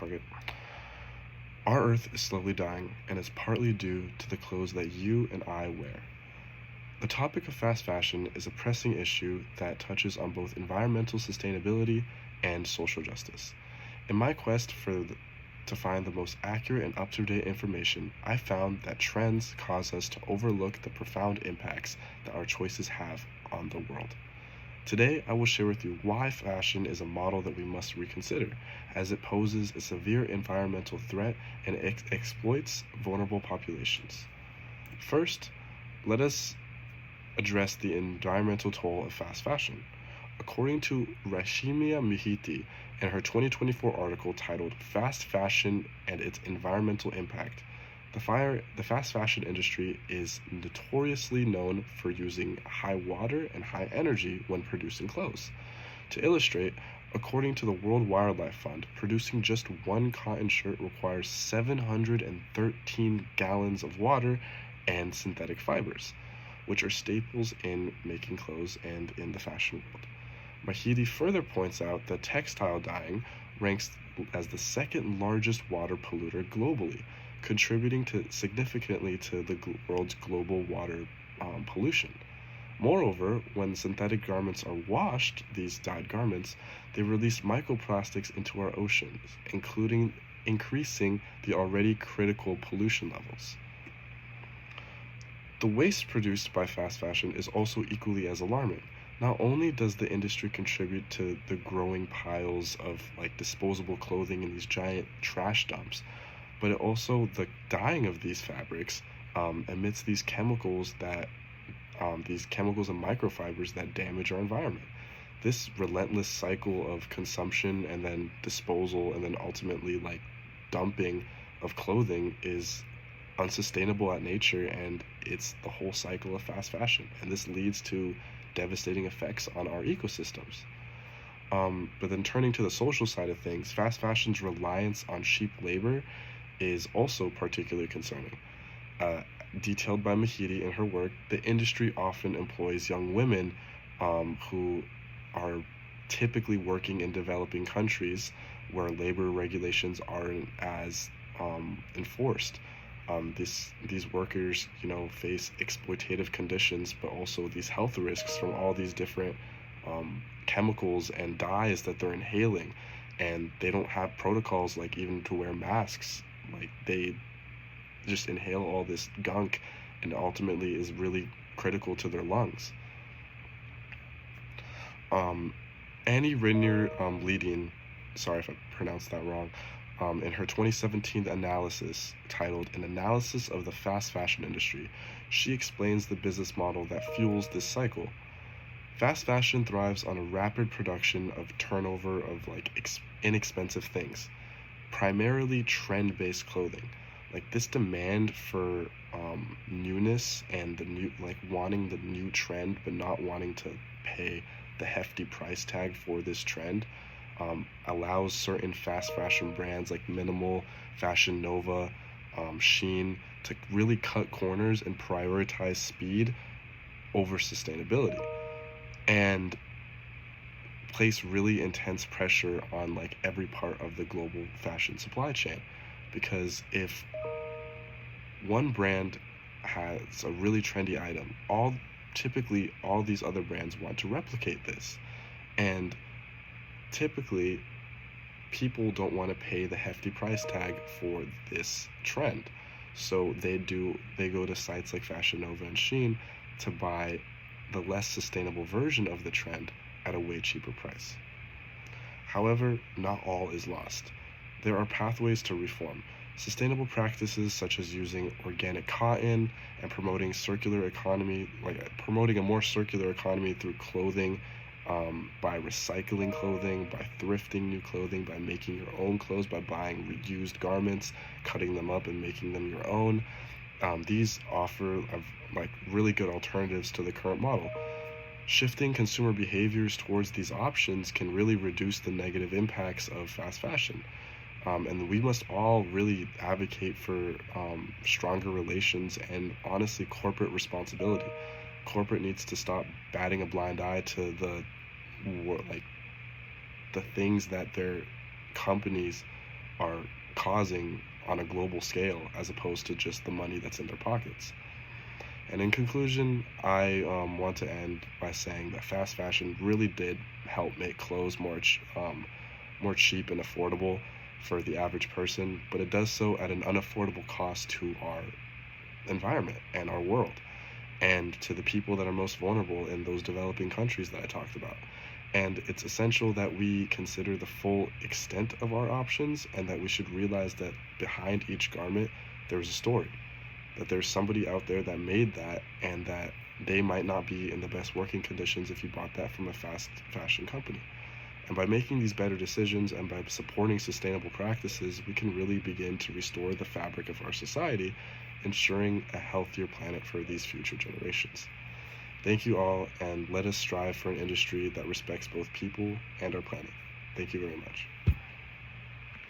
fuck it. Our Earth is slowly dying, and it's partly due to the clothes that you and I wear. The topic of fast fashion is a pressing issue that touches on both environmental sustainability and social justice. In my quest to find the most accurate and up-to-date information, I found that trends cause us to overlook the profound impacts that our choices have on the world. Today, I will share with you why fashion is a model that we must reconsider, as it poses a severe environmental threat and exploits vulnerable populations. First, let us address the environmental toll of fast fashion. According to Rashimia Mihiti in her 2024 article titled Fast Fashion and Its Environmental Impact, the fast fashion industry is notoriously known for using high water and high energy when producing clothes. To illustrate, according to the World Wildlife Fund, producing just one cotton shirt requires 713 gallons of water and synthetic fibers, which are staples in making clothes and in the fashion world. Mahidi further points out that textile dyeing ranks as the second largest water polluter globally, contributing significantly to the world's global water pollution. Moreover, when synthetic garments are washed, these dyed garments, they release microplastics into our oceans, increasing the already critical pollution levels. The waste produced by fast fashion is also equally as alarming. Not only does the industry contribute to the growing piles of disposable clothing in these giant trash dumps, but the dyeing of these fabrics emits these chemicals and microfibers that damage our environment. This relentless cycle of consumption and then disposal and then ultimately dumping of clothing is unsustainable at nature, and it's the whole cycle of fast fashion, and this leads to devastating effects on our ecosystems. But then turning to the social side of things, fast fashion's reliance on cheap labor is also particularly concerning. Detailed by Mahidi in her work, the industry often employs young women who are typically working in developing countries where labor regulations aren't as enforced. These workers, face exploitative conditions, but also these health risks from all these different chemicals and dyes that they're inhaling, and they don't have protocols even to wear masks. They just inhale all this gunk, and ultimately is really critical to their lungs. Annie Ridner Leading, sorry if I pronounced that wrong, in her 2017 analysis titled An Analysis of the Fast Fashion Industry, she explains the business model that fuels this cycle. Fast fashion thrives on a rapid production of turnover of inexpensive things, primarily trend-based clothing. This demand for newness and the new, wanting the new trend but not wanting to pay the hefty price tag for this trend, allows certain fast fashion brands like Minimal, Fashion Nova, Shein to really cut corners and prioritize speed over sustainability, and place really intense pressure on every part of the global fashion supply chain. Because if one brand has a really trendy item, typically all these other brands want to replicate this, and typically people don't want to pay the hefty price tag for this trend, so they go to sites like Fashion Nova and Shein to buy the less sustainable version of the trend at a way cheaper price. However, not all is lost. There are pathways to reform. Sustainable practices such as using organic cotton and promoting promoting a more circular economy through clothing, by recycling clothing, by thrifting new clothing, by making your own clothes, by buying reused garments, cutting them up and making them your own. These offer really good alternatives to the current model. Shifting consumer behaviors towards these options can really reduce the negative impacts of fast fashion. And we must all really advocate for stronger relations and honestly corporate responsibility. Corporate needs to stop batting a blind eye to the things that their companies are causing on a global scale, as opposed to just the money that's in their pockets. And in conclusion, I want to end by saying that fast fashion really did help make clothes more cheap and affordable for the average person, but it does so at an unaffordable cost to our environment and our world, and to the people that are most vulnerable in those developing countries that I talked about. And it's essential that we consider the full extent of our options, and that we should realize that behind each garment, there's a story, that there's somebody out there that made that, and that they might not be in the best working conditions if you bought that from a fast fashion company. And by making these better decisions and by supporting sustainable practices, we can really begin to restore the fabric of our society, ensuring a healthier planet for these future generations. Thank you all, and let us strive for an industry that respects both people and our planet. Thank you very much.